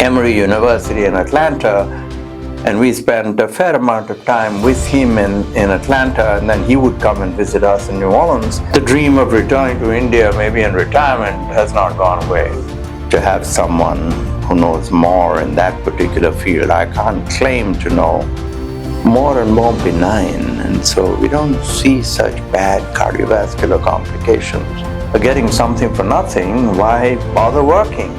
Emory University in Atlanta, and we spent a fair amount of time with him in Atlanta, and then he would come and visit us in New Orleans. The dream of returning to India, maybe in retirement, has not gone away. To have someone who knows more in that particular field, I can't claim to know, more and more benign, and so we don't see such bad cardiovascular complications. For getting something for nothing, why bother working?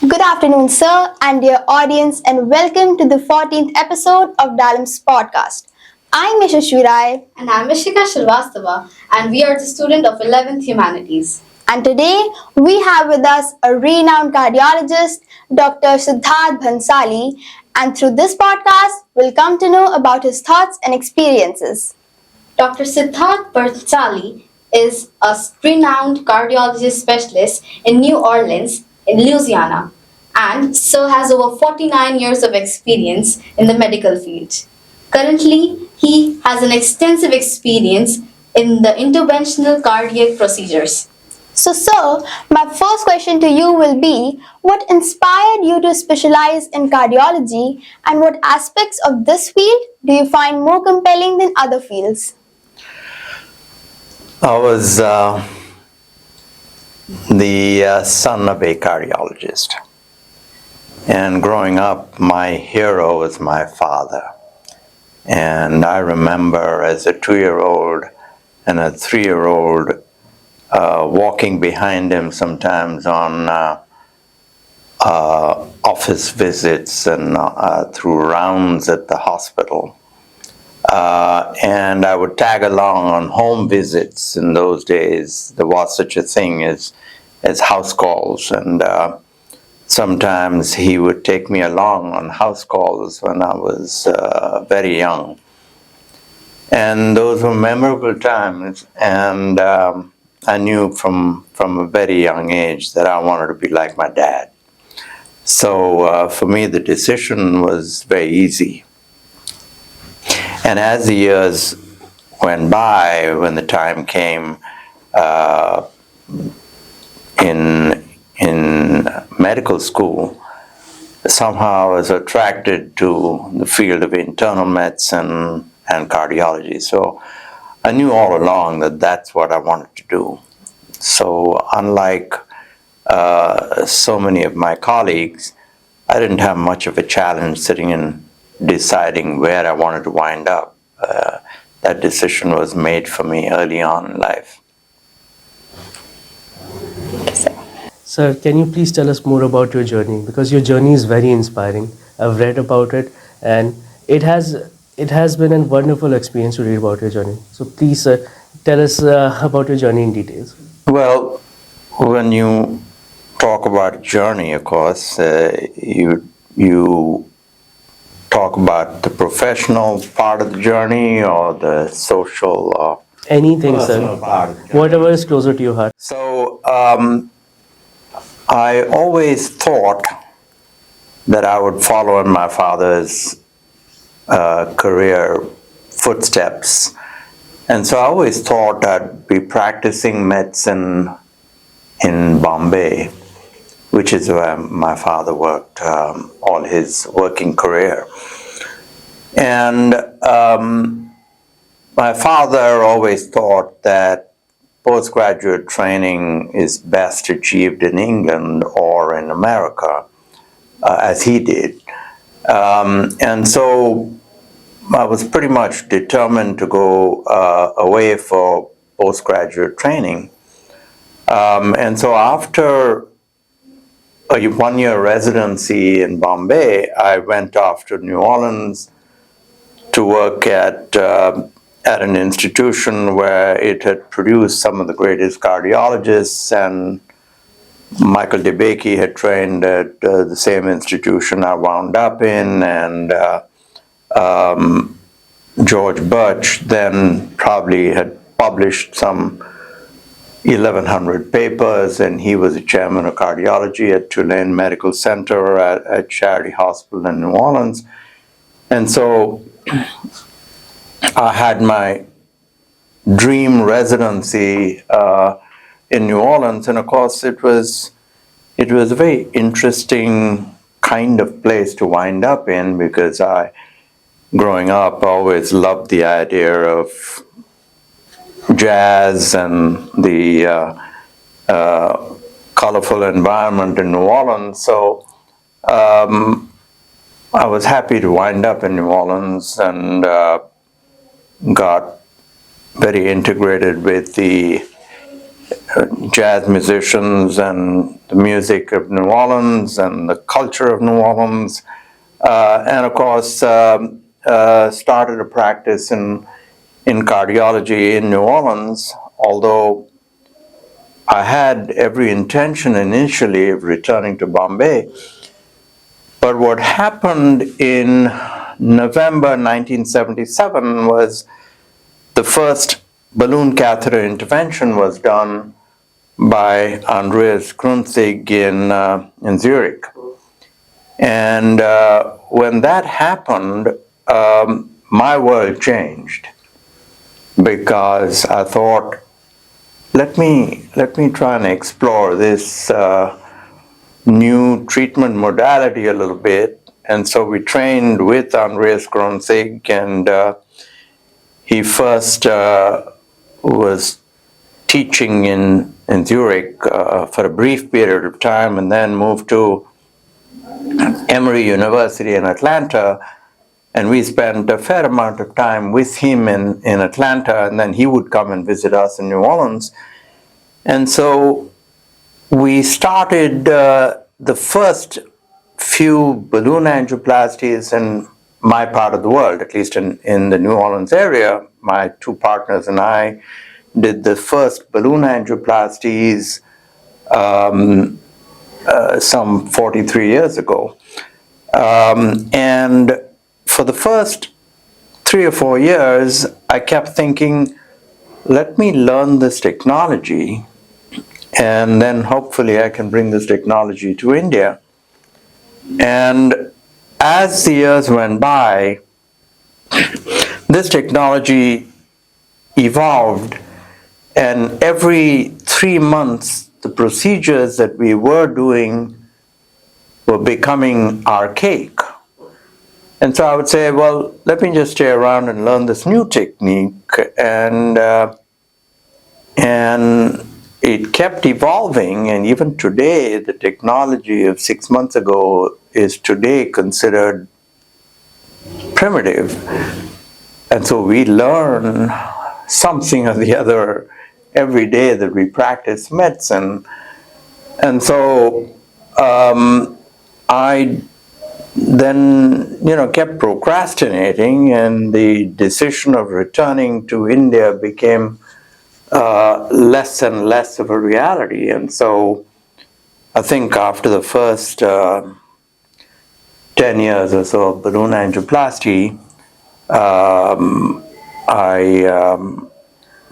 Good afternoon, sir, and dear audience, and welcome to the 14th episode of Dalimss podcast. I'm Yashasvi Rai. And I'm Ishika Shrivastava, and we are the student of 11th Humanities. And today we have with us a renowned cardiologist, Dr. Siddharth Bhansali, and through this podcast, we'll come to know about his thoughts and experiences. Dr. Siddharth Bhansali is a renowned cardiologist specialist in New Orleans, in Louisiana, and so has over 49 years of experience in the medical field. Currently, he has an extensive experience in the interventional cardiac procedures. So, sir, my first question to you will be, what inspired you to specialize in cardiology, and what aspects of this field do you find more compelling than other fields? I was the son of a cardiologist. And growing up, my hero was my father. And I remember as a 2-year-old and a 3-year-old walking behind him sometimes on office visits and through rounds at the hospital. And I would tag along on home visits. In those days, there was such a thing as house calls, and sometimes he would take me along on house calls when I was very young. And those were memorable times, and I knew from a very young age that I wanted to be like my dad. So for me, the decision was very easy. And as the years went by, when the time came in medical school, somehow I was attracted to the field of internal medicine and cardiology. So I knew all along that that's what I wanted to do. So unlike so many of my colleagues, I didn't have much of a challenge sitting in deciding where I wanted to wind up. That decision was made for me early on in life. Sir, can you please tell us more about your journey? Because your journey is very inspiring. I've read about it, and it has been a wonderful experience to read about your journey. So please, sir, tell us about your journey in details. Well, when you talk about journey, of course, you talk about the professional part of the journey or the social or anything, sir. Part of the journey. Whatever is closer to your heart. So I always thought that I would follow in my father's career footsteps. And so I always thought I'd be practicing medicine in Bombay, which is where my father worked all his working career. And my father always thought that postgraduate training is best achieved in England or in America, as he did. And so I was pretty much determined to go away for postgraduate training. And so after a 1-year residency in Bombay, I went off to New Orleans to work at an institution where it had produced some of the greatest cardiologists, and Michael DeBakey had trained at the same institution I wound up in, and George Birch then probably had published some 1,100 papers, and he was the chairman of cardiology at Tulane Medical Center at Charity Hospital in New Orleans. And so I had my dream residency in New Orleans, and of course it was a very interesting kind of place to wind up in, because growing up, always loved the idea of jazz and the colorful environment in New Orleans. So I was happy to wind up in New Orleans, and got very integrated with the jazz musicians and the music of New Orleans and the culture of New Orleans. And of course, started a practice in cardiology in New Orleans, although I had every intention initially of returning to Bombay. But what happened in November 1977 was the first balloon catheter intervention was done by Andreas Krunzig in Zurich. And when that happened, my world changed, because I thought, let me try and explore this new treatment modality a little bit. And so we trained with Andreas Krunzig, and he first was teaching in Zurich for a brief period of time, and then moved to Emory University in Atlanta, and we spent a fair amount of time with him in Atlanta, and then he would come and visit us in New Orleans. And so we started the first few balloon angioplasties in my part of the world, at least in the New Orleans area. My two partners and I did the first balloon angioplasties some 43 years ago. And for the first 3 or 4 years, I kept thinking, let me learn this technology, and then hopefully I can bring this technology to India. And as the years went by, this technology evolved, and every 3 months, the procedures that we were doing were becoming archaic. And so I would say, well, let me just stay around and learn this new technique. And it kept evolving, and even today, the technology of 6 months ago is today considered primitive. And so we learn something or the other every day that we practice medicine. And so I then, kept procrastinating, and the decision of returning to India became less and less of a reality. And so I think after the first 10 years or so of balloon angioplasty, I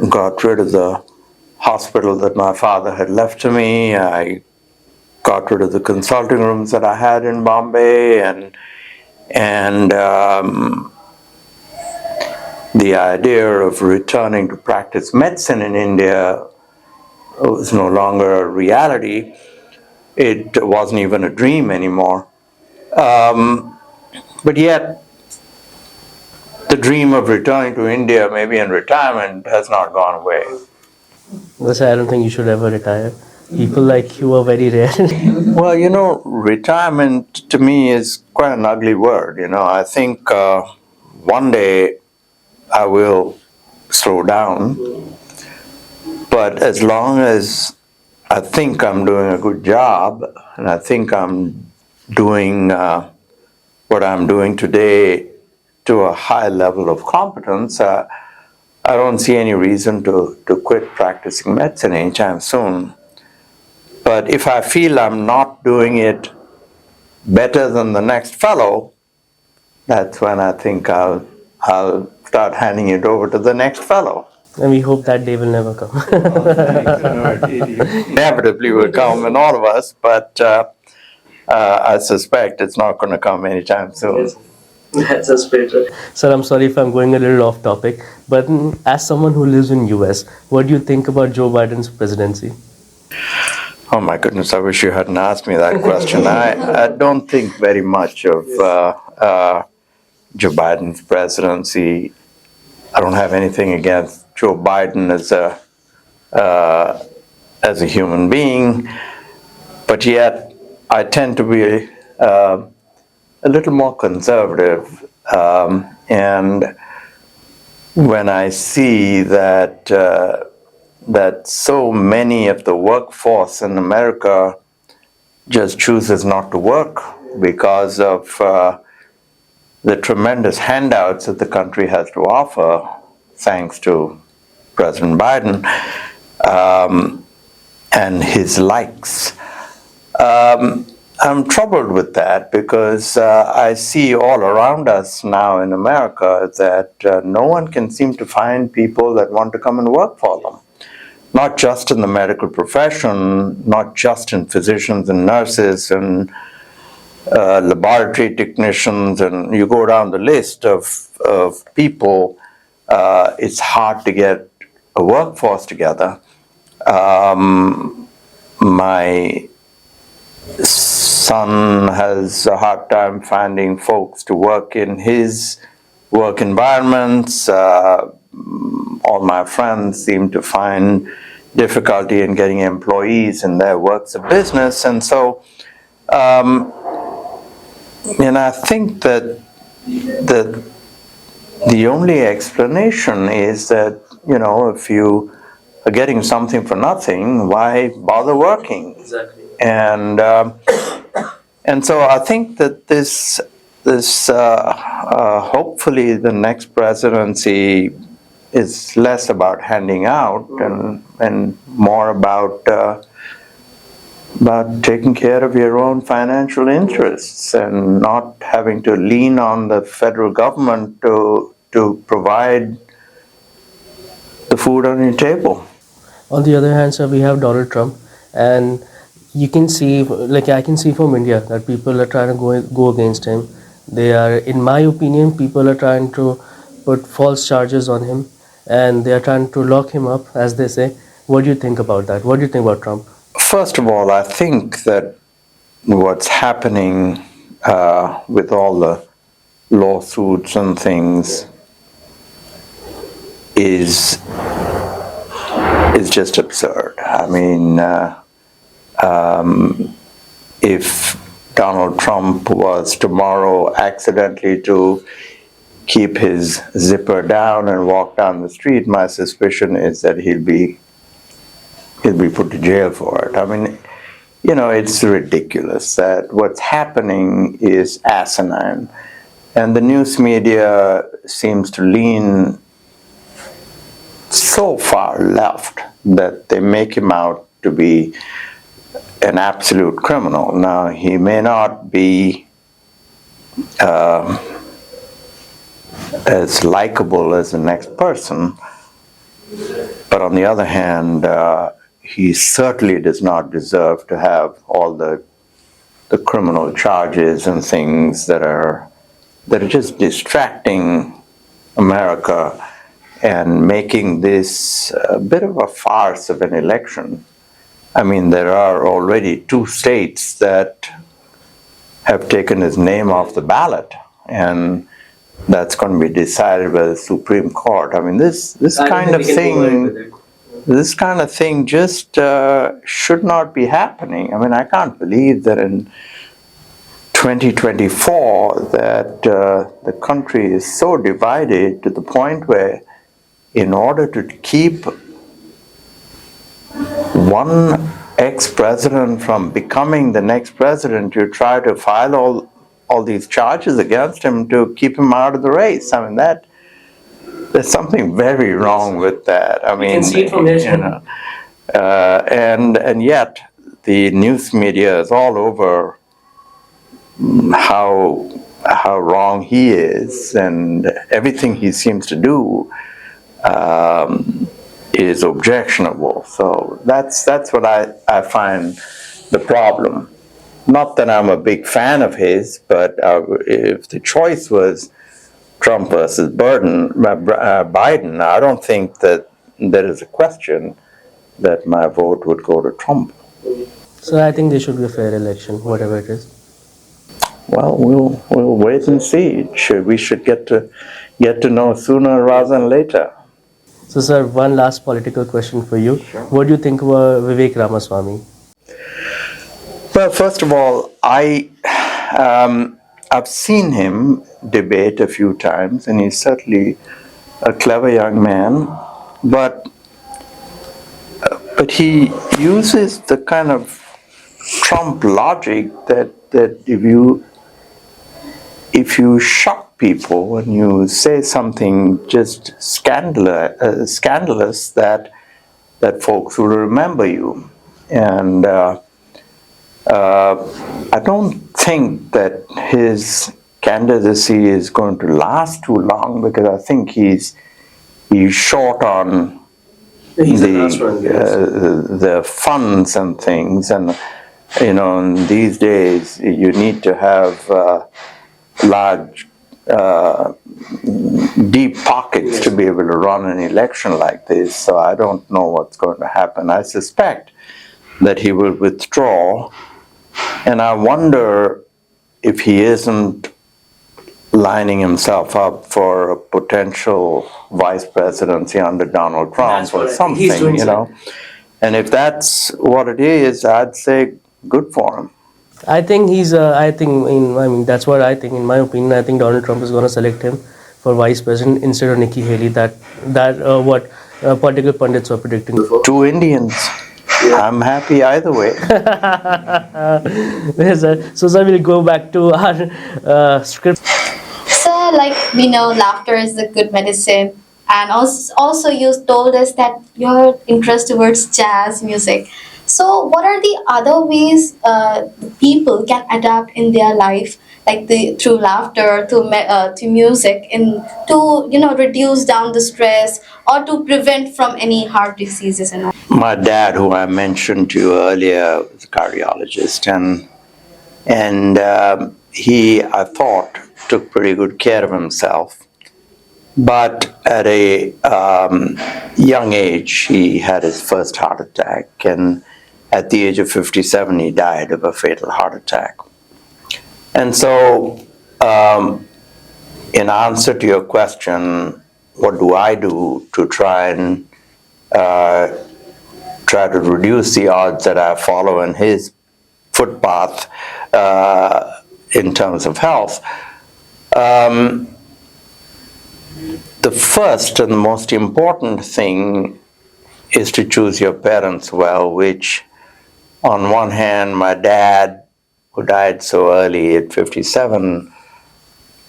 got rid of the hospital that my father had left to me. I got rid of the consulting rooms that I had in Bombay, and the idea of returning to practice medicine in India was no longer a reality. It wasn't even a dream anymore. But yet, the dream of returning to India, maybe in retirement, has not gone away. Thus, I don't think you should ever retire. People like you are very rare. Well, retirement to me is quite an ugly word. I think one day I will slow down, but as long as I think I'm doing a good job, and I think I'm doing what I'm doing today to a high level of competence, I don't see any reason to quit practicing medicine anytime soon. But if I feel I'm not doing it better than the next fellow, that's when I think I'll start handing it over to the next fellow. And we hope that day will never come. It inevitably will come in all of us, but I suspect it's not going to come anytime soon. That's a straight up. Sir, I'm sorry if I'm going a little off topic, but as someone who lives in US, what do you think about Joe Biden's presidency? Oh my goodness, I wish you hadn't asked me that question. I don't think very much of Joe Biden's presidency. I don't have anything against Joe Biden as a human being, but yet I tend to be a little more conservative. And when I see that so many of the workforce in America just chooses not to work because of the tremendous handouts that the country has to offer, thanks to President Biden and his likes. I'm troubled with that because I see all around us now in America that no one can seem to find people that want to come and work for them. Not just in the medical profession, not just in physicians and nurses and laboratory technicians, and you go down the list of people, it's hard to get a workforce together. My son has a hard time finding folks to work in his work environments. All my friends seem to find difficulty in getting employees in their works of business. And so, and I think that the only explanation is that, if you are getting something for nothing, why bother working? Exactly. And so I think that this hopefully the next presidency is less about handing out and more about taking care of your own financial interests and not having to lean on the federal government to provide the food on your table. On the other hand, sir, we have Donald Trump, and you can see, like I can see from India, that people are trying to go against him. They are, in my opinion, people are trying to put false charges on him, and they are trying to lock him up, as they say. What do you think about that? What do you think about Trump? First of all, I think that what's happening with all the lawsuits and things is just absurd. I mean, if Donald Trump was tomorrow accidentally to keep his zipper down and walk down the street, my suspicion is that he'll be put to jail for it. I mean, it's ridiculous that what's happening is asinine. And the news media seems to lean so far left that they make him out to be an absolute criminal. Now, he may not be as likable as the next person, but on the other hand, he certainly does not deserve to have all the criminal charges and things that are just distracting America and making this a bit of a farce of an election. I mean, there are already 2 states that have taken his name off the ballot, and that's going to be decided by the Supreme Court. I mean, this kind of thing just should not be happening. I mean, I can't believe that in 2024 that the country is so divided to the point where, in order to keep one ex-president from becoming the next president, you try to file all these charges against him to keep him out of the race. I mean, there's something very wrong with that. I mean, can see it from his and yet the news media is all over how wrong he is, and everything he seems to do is objectionable. So that's what I find the problem. Not that I'm a big fan of his, but if the choice was Trump versus Biden, I don't think that there is a question that my vote would go to Trump. So I think there should be a fair election, whatever it is. Well, we'll wait and see. We should get to know sooner rather than later. So, sir, one last political question for you. What do you think about Vivek Ramaswamy? Well, first of all, I've seen him debate a few times, and he's certainly a clever young man. But he uses the kind of Trump logic that if you shock people when you say something just scandalous, that folks will remember you. And I don't think that his candidacy is going to last too long, because I think he's short on the funds and things. And in these days you need to have large, deep pockets to be able to run an election like this. So I don't know what's going to happen. I suspect that he will withdraw, and I wonder if he isn't lining himself up for a potential vice presidency under Donald Trump or something, And if that's what it is, I'd say good for him. I think that's what I think. In my opinion, I think Donald Trump is going to select him for vice president instead of Nikki Haley. What political pundits were predicting before. Two Indians. I'm happy either way. Yes, sir. So, sir, we'll go back to our script. So, like we know, laughter is a good medicine. And also you told us that your interest towards jazz music. So what are the other ways people can adapt in their life, like through laughter, to music, to reduce down the stress or to prevent from any heart diseases? My dad, who I mentioned to you earlier, was a cardiologist, and he, I thought, took pretty good care of himself. But at a young age, he had his first heart attack, and at the age of 57, he died of a fatal heart attack. And so, in answer to your question, what do I do to try to reduce the odds that I follow in his footpath in terms of health? The first and the most important thing is to choose your parents well, which on one hand, my dad, who died so early at 57,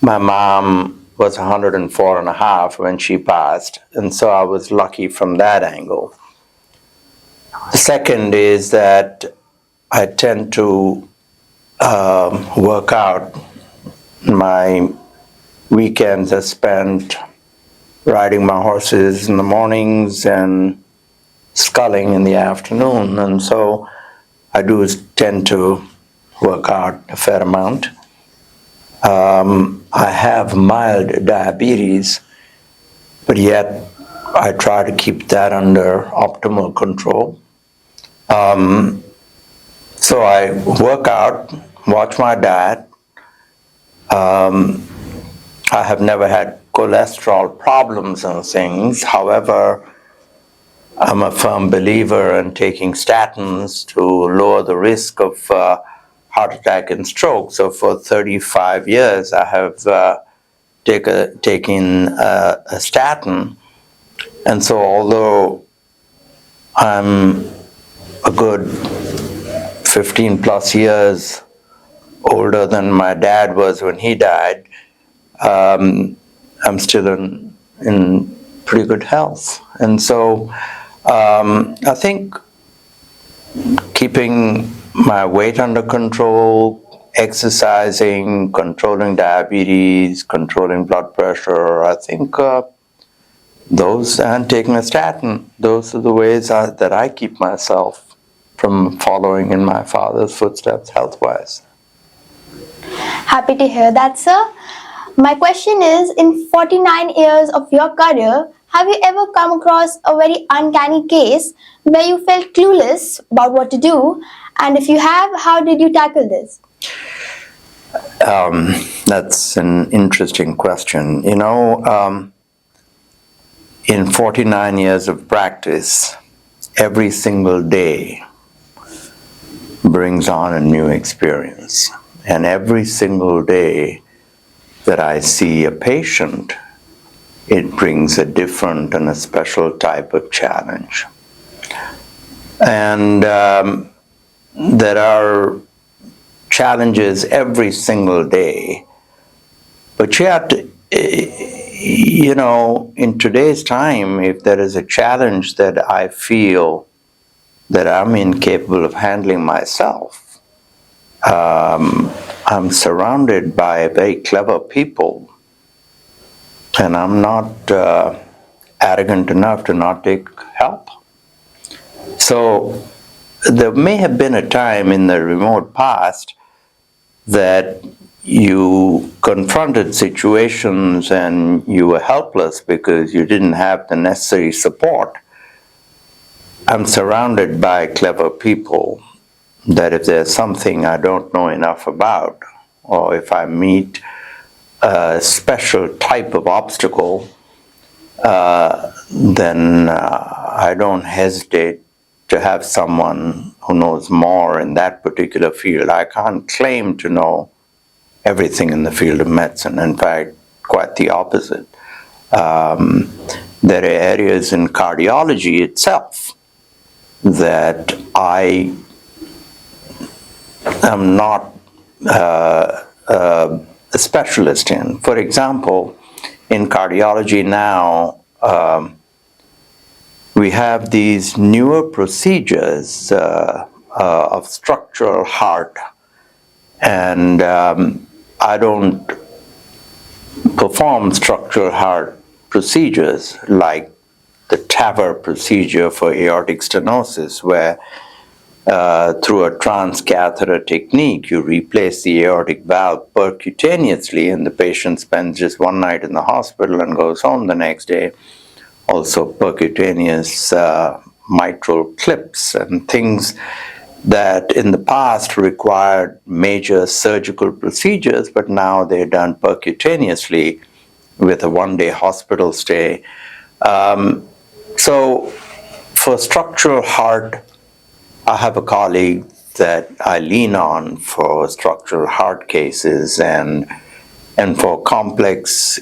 my mom was 104 and a half when she passed, and so I was lucky from that angle. The second is that I tend to work out. My weekends are spent riding my horses in the mornings and sculling in the afternoon, and so I do tend to work out a fair amount. I have mild diabetes, but yet I try to keep that under optimal control. So I work out, watch my diet. I have never had cholesterol problems and things. However, I'm a firm believer in taking statins to lower the risk of heart attack and stroke. So for 35 years, I have taken a statin. And so although I'm a good 15 plus years older than my dad was when he died, I'm still in pretty good health. And so I think keeping my weight under control, exercising, controlling diabetes, controlling blood pressure, I think those, and taking a statin, those are the ways that I keep myself from following in my father's footsteps health-wise. Happy to hear that, sir. My question is, in 49 years of your career, have you ever come across a very uncanny case where you felt clueless about what to do? And if you have, how did you tackle this? That's an interesting question. In 49 years of practice, every single day brings on a new experience. And every single day that I see a patient, it brings a different and a special type of challenge. And there are challenges every single day. But yet, in today's time, if there is a challenge that I feel that I'm incapable of handling myself, I'm surrounded by very clever people, and I'm not arrogant enough to not take help. So there may have been a time in the remote past that you confronted situations and you were helpless because you didn't have the necessary support. I'm surrounded by clever people that if there's something I don't know enough about, or if I meet a special type of obstacle, then I don't hesitate to have someone who knows more in that particular field. I can't claim to know everything in the field of medicine. In fact, quite the opposite. There are areas in cardiology itself that I am not a specialist in. For example, in cardiology now, we have these newer procedures of structural heart, and I don't perform structural heart procedures like the TAVR procedure for aortic stenosis, where through a transcatheter technique, you replace the aortic valve percutaneously, and the patient spends just one night in the hospital and goes home the next day. Also percutaneous mitral clips and things that in the past required major surgical procedures, but now they're done percutaneously with a one-day hospital stay. So for structural heart, I have a colleague that I lean on for structural heart cases, and for complex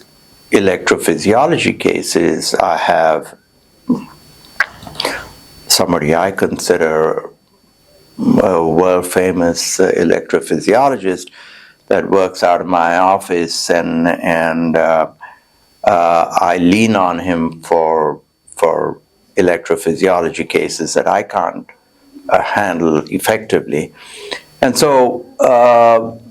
electrophysiology cases, I have somebody I consider a world-famous electrophysiologist that works out of my office, and I lean on him for electrophysiology cases that I can't handle effectively. And so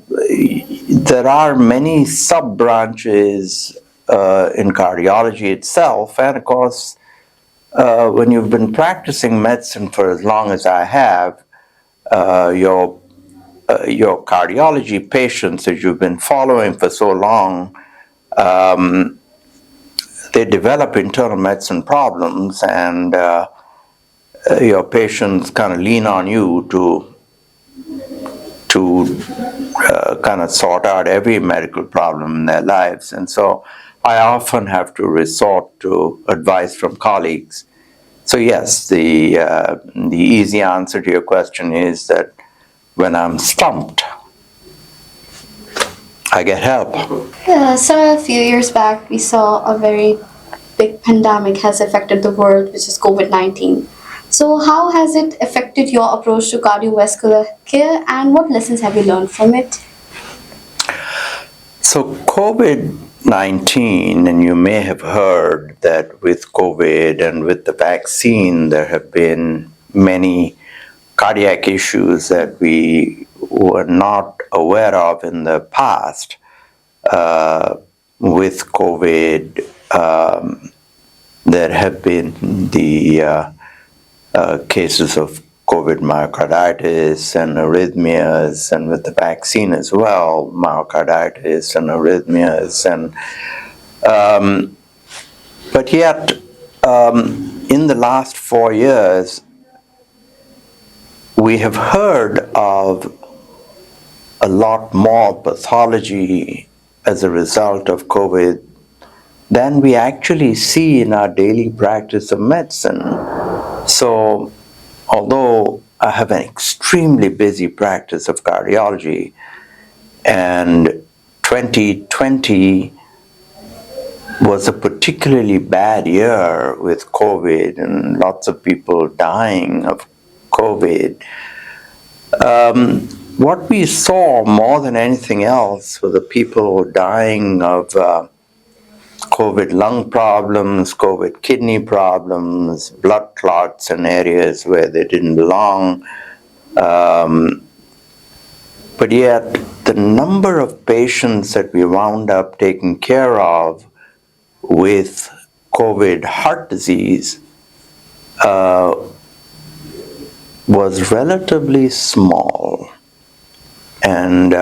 there are many sub-branches in cardiology itself, and of course, when you've been practicing medicine for as long as I have, your cardiology patients that you've been following for so long, they develop internal medicine problems, and your patients kind of lean on you to kind of sort out every medical problem in their lives. And so I often have to resort to advice from colleagues. So yes, the easy answer to your question is that when I'm stumped, I get help. So a few years back, we saw a very big pandemic has affected the world, which is COVID-19. So how has it affected your approach to cardiovascular care, and what lessons have you learned from it? So COVID-19, and you may have heard that with COVID and with the vaccine, there have been many cardiac issues that we were not aware of in the past. With COVID, there have been the cases of COVID myocarditis and arrhythmias, and with the vaccine as well, myocarditis and arrhythmias. But yet, in the last 4 years, we have heard of a lot more pathology as a result of COVID than we actually see in our daily practice of medicine. So, although I have an extremely busy practice of cardiology, and 2020 was a particularly bad year with COVID and lots of people dying of COVID, what we saw more than anything else were the people dying of COVID lung problems, COVID kidney problems, blood clots in areas where they didn't belong. But yet, the number of patients that we wound up taking care of with COVID heart disease was relatively small. And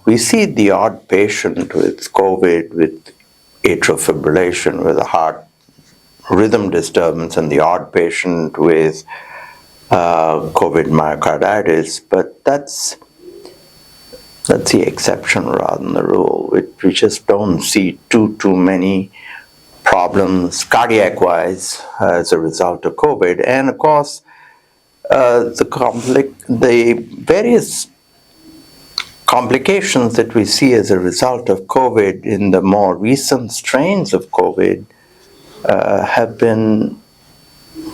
we see the odd patient with COVID, with atrial fibrillation, with a heart rhythm disturbance, and the odd patient with COVID myocarditis, but that's the exception rather than the rule. We just don't see too many problems cardiac-wise as a result of COVID. And of course, the various complications that we see as a result of COVID in the more recent strains of COVID have been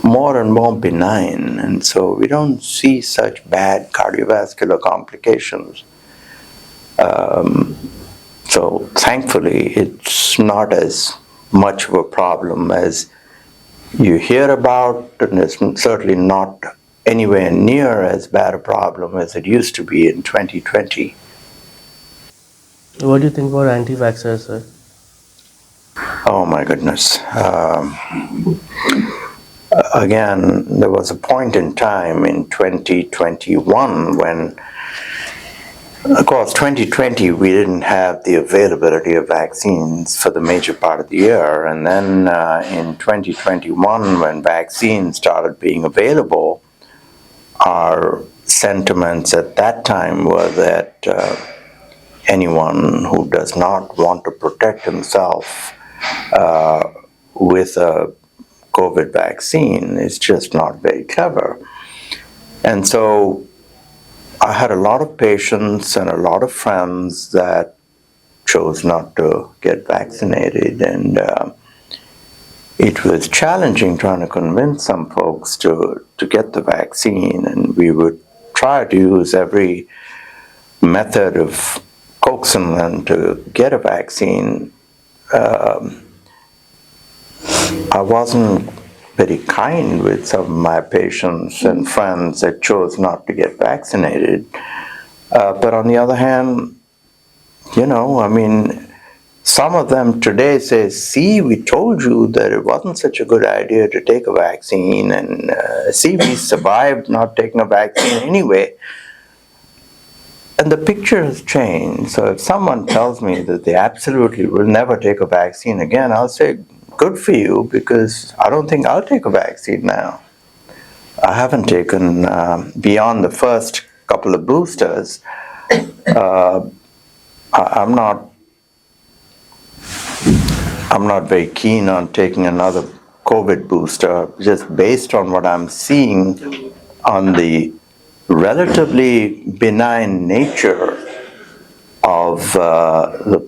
more and more benign, and so we don't see such bad cardiovascular complications. So thankfully, it's not as much of a problem as you hear about, and it's certainly not anywhere near as bad a problem as it used to be in 2020. What do you think about anti-vaxxers, sir? Oh my goodness. Again, there was a point in time in 2021 when, of course, 2020 we didn't have the availability of vaccines for the major part of the year, and then in 2021 when vaccines started being available, our sentiments at that time were that anyone who does not want to protect himself with a COVID vaccine is just not very clever. And so I had a lot of patients and a lot of friends that chose not to get vaccinated, and it was challenging trying to convince some folks to get the vaccine, and we would try to use every method of coaxing them to get a vaccine. I wasn't very kind with some of my patients and friends that chose not to get vaccinated. But on the other hand, some of them today say, see, we told you that it wasn't such a good idea to take a vaccine, and see, we survived not taking a vaccine anyway. And the picture has changed. So if someone tells me that they absolutely will never take a vaccine again, I'll say, good for you, because I don't think I'll take a vaccine now. I haven't taken, beyond the first couple of boosters, I'm not very keen on taking another COVID booster, just based on what I'm seeing on the relatively benign nature of the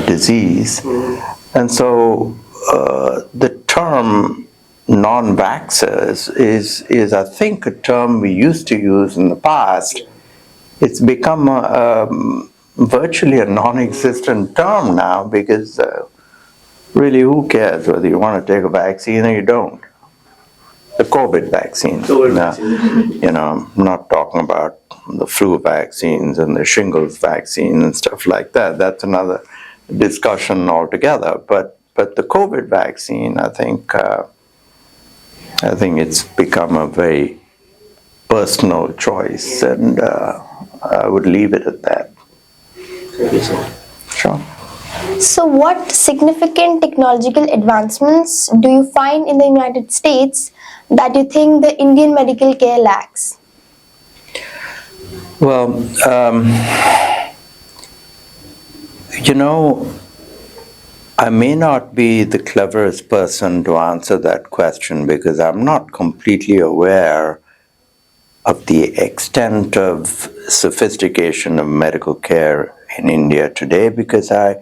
disease. And so the term non-vaxxers is I think a term we used to use in the past. It's become virtually a non-existent term now, because really, who cares whether you want to take a vaccine or you don't? The COVID vaccine. I'm not talking about the flu vaccines and the shingles vaccine and stuff like that. That's another discussion altogether. But the COVID vaccine, I think, I think it's become a very personal choice, and I would leave it at that. Thank you, sir. Sure. So, what significant technological advancements do you find in the United States that you think the Indian medical care lacks? Well, you know, I may not be the cleverest person to answer that question because I'm not completely aware of the extent of sophistication of medical care in India today, because I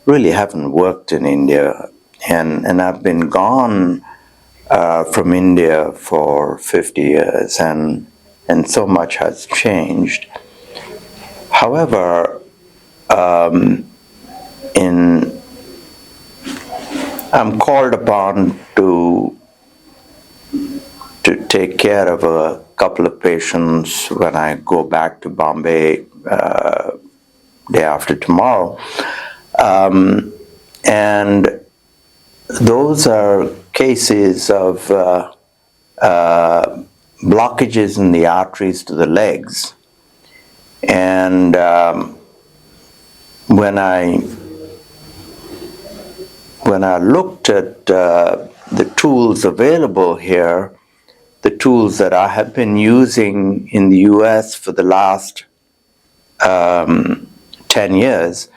really haven't worked in India, and I've been gone from India for 50 years, and so much has changed. However, in I'm called upon to take care of a couple of patients when I go back to Bombay day after tomorrow, and those are cases of blockages in the arteries to the legs, and when I looked at the tools available here, the tools that I have been using in the US for the last 10 years,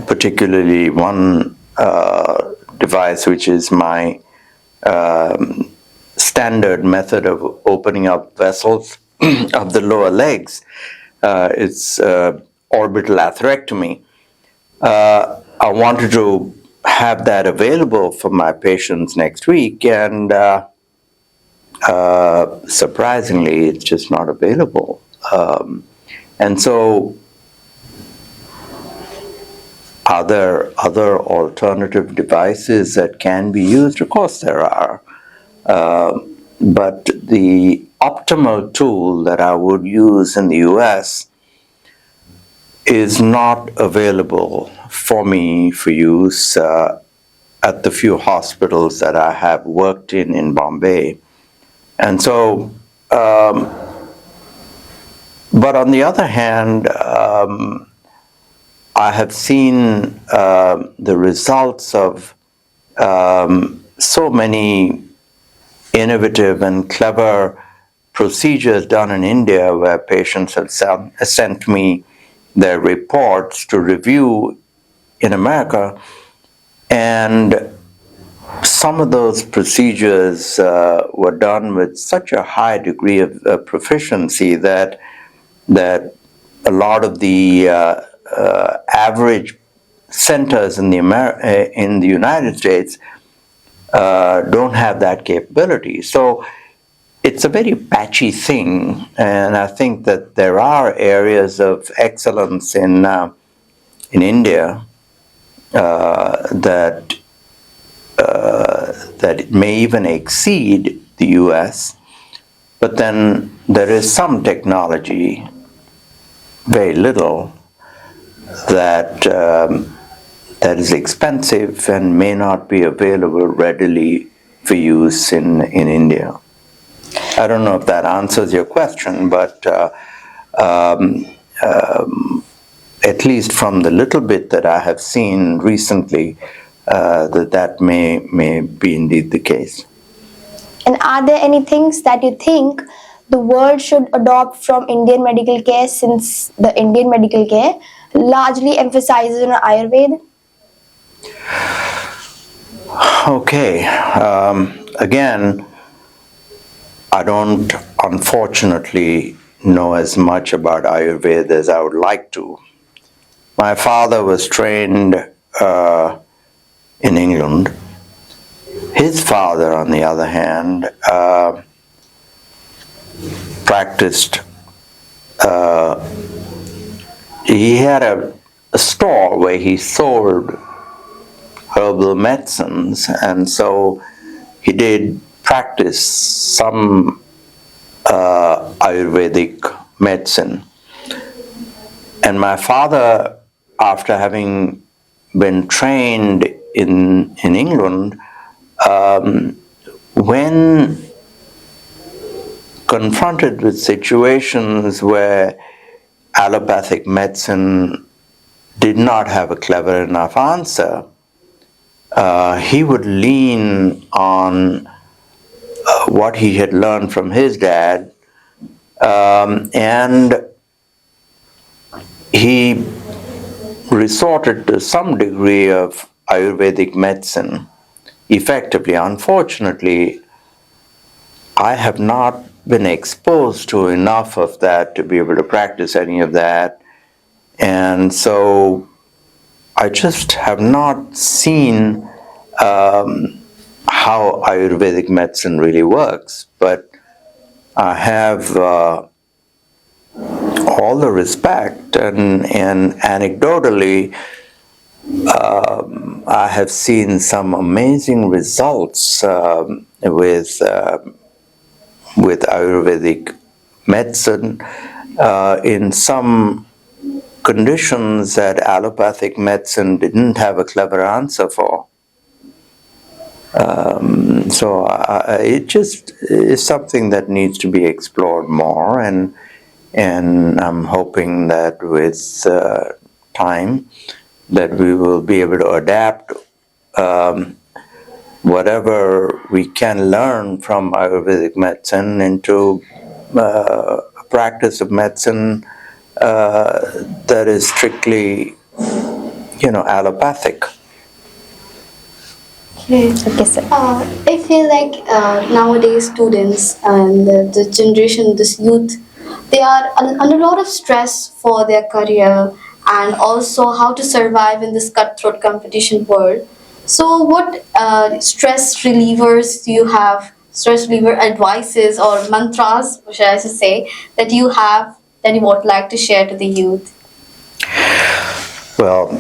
particularly one device which is my standard method of opening up vessels of the lower legs. It's orbital atherectomy. I wanted to have that available for my patients next week, and surprisingly, it's just not available. And so, are there other alternative devices that can be used? Of course, there are. But the optimal tool that I would use in the US is not available for me for use at the few hospitals that I have worked in Bombay. And so, but on the other hand, I have seen the results of so many innovative and clever procedures done in India, where patients have sent me their reports to review in America, and some of those procedures were done with such a high degree of proficiency that a lot of the average centers in the United States don't have that capability. So it's a very patchy thing, and I think that there are areas of excellence in India that it may even exceed the US, but then there is some technology, very little, that that is expensive and may not be available readily for use in India. I don't know if that answers your question, but at least from the little bit that I have seen recently, that may be indeed the case. And are there any things that you think the world should adopt from Indian medical care, since the Indian medical care largely emphasizes on Ayurveda? Okay. Again, I don't, unfortunately, know as much about Ayurveda as I would like to. My father was trained in England. His father, on the other hand, practiced, he had a store where he sold herbal medicines, and so he did practice some Ayurvedic medicine. And my father, after having been trained in England, when confronted with situations where allopathic medicine did not have a clever enough answer, he would lean on what he had learned from his dad, and he resorted to some degree of Ayurvedic medicine effectively. Unfortunately, I have not been exposed to enough of that to be able to practice any of that, and so I just have not seen how Ayurvedic medicine really works, but I have all the respect, and anecdotally, I have seen some amazing results with Ayurvedic medicine in some conditions that allopathic medicine didn't have a clever answer for. So it just is something that needs to be explored more, and I'm hoping that with time that we will be able to adapt whatever we can learn from Ayurvedic medicine into a practice of medicine that is strictly, allopathic. Okay. Okay, sir. I feel like nowadays students and the generation, this youth, they are under a lot of stress for their career and also how to survive in this cutthroat competition world. So, what stress relievers do you have? Stress reliever advices or mantras, should I say, that you have that you would like to share to the youth? Well,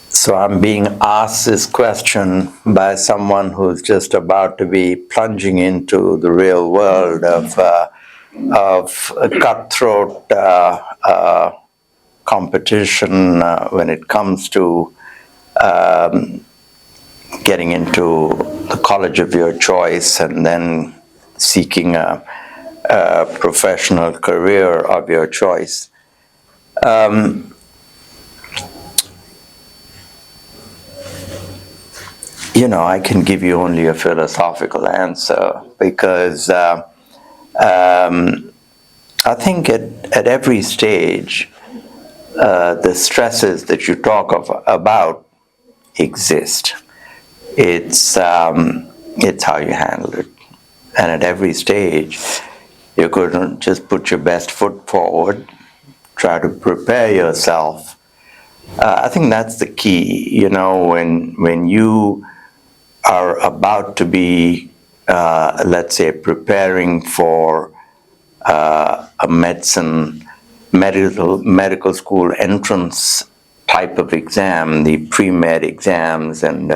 so I'm being asked this question by someone who's just about to be plunging into the real world of cutthroat competition when it comes to getting into the college of your choice and then seeking a professional career of your choice. I can give you only a philosophical answer because I think at every stage, the stresses that you talk about exist. It's how you handle it, and at every stage, you could just put your best foot forward, try to prepare yourself. I think that's the key. When you are about to be, let's say, preparing for a medical school entrance type of exam, the pre-med exams, and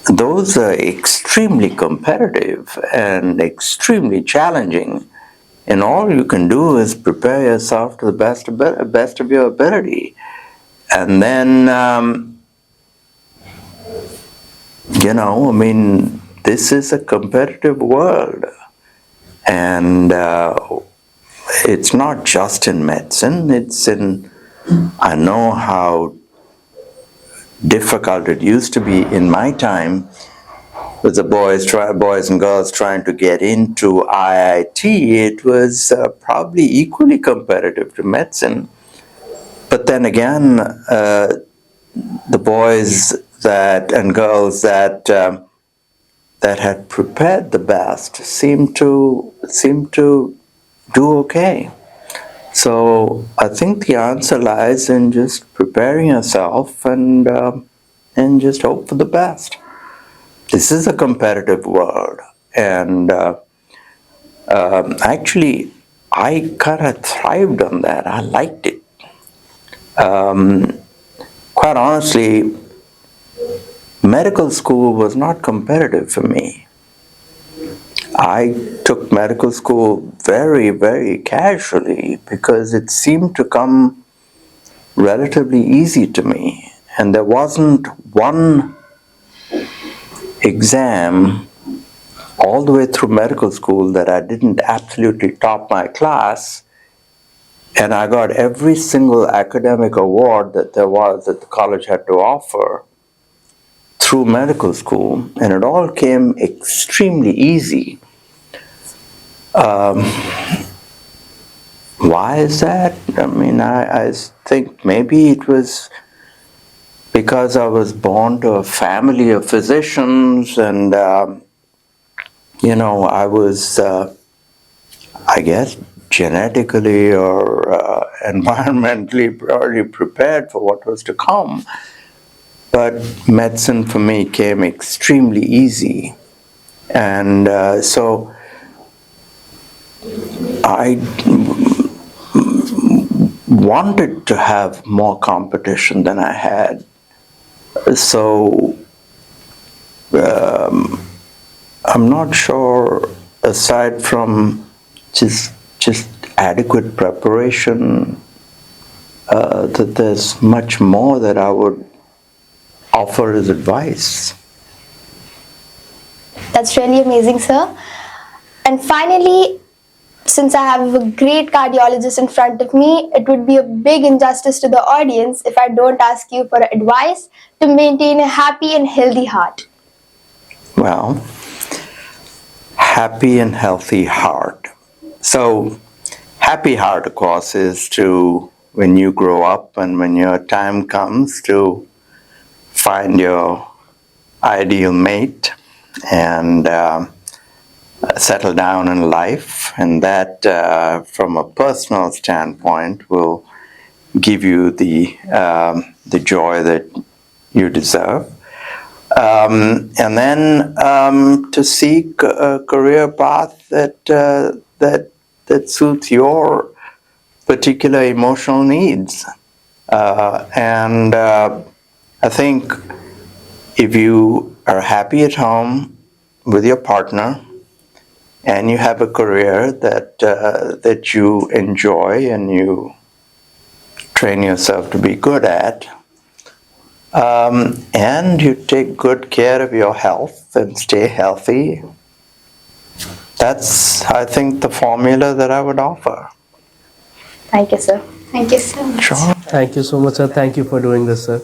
those are extremely competitive and extremely challenging. And all you can do is prepare yourself to the best of your ability. And then, this is a competitive world. And it's not just in medicine, I know how difficult it used to be in my time with the boys and girls trying to get into IIT. It was probably equally competitive to medicine. But then again, the boys and girls that had prepared the best seemed to do okay. So I think the answer lies in just preparing yourself and just hope for the best. This is a competitive world, and actually, I kind of thrived on that. I liked it. Quite honestly, medical school was not competitive for me. I took medical school very, very casually because it seemed to come relatively easy to me. And there wasn't one exam all the way through medical school that I didn't absolutely top my class, and I got every single academic award that there was that the college had to offer through medical school, and it all came extremely easy. Why is that? I mean, I think maybe it was because I was born to a family of physicians, and I was, I guess, genetically or environmentally already prepared for what was to come. But medicine for me came extremely easy. And so I wanted to have more competition than I had. So I'm not sure, aside from just adequate preparation, that there's much more that I would offer as advice. That's really amazing, sir. And finally, since I have a great cardiologist in front of me, it would be a big injustice to the audience if I don't ask you for advice to maintain a happy and healthy heart. Well, happy and healthy heart. So, happy heart, of course, is to, when you grow up and when your time comes to find your ideal mate and settle down in life, and that from a personal standpoint will give you the joy that you deserve, and then to seek a career path that suits your particular emotional needs, and I think if you are happy at home with your partner, and you have a career that you enjoy and you train yourself to be good at, and you take good care of your health and stay healthy, that's, I think, the formula that I would offer. Thank you, sir. Thank you so much. Sure. Thank you so much, sir. Thank you for doing this, sir.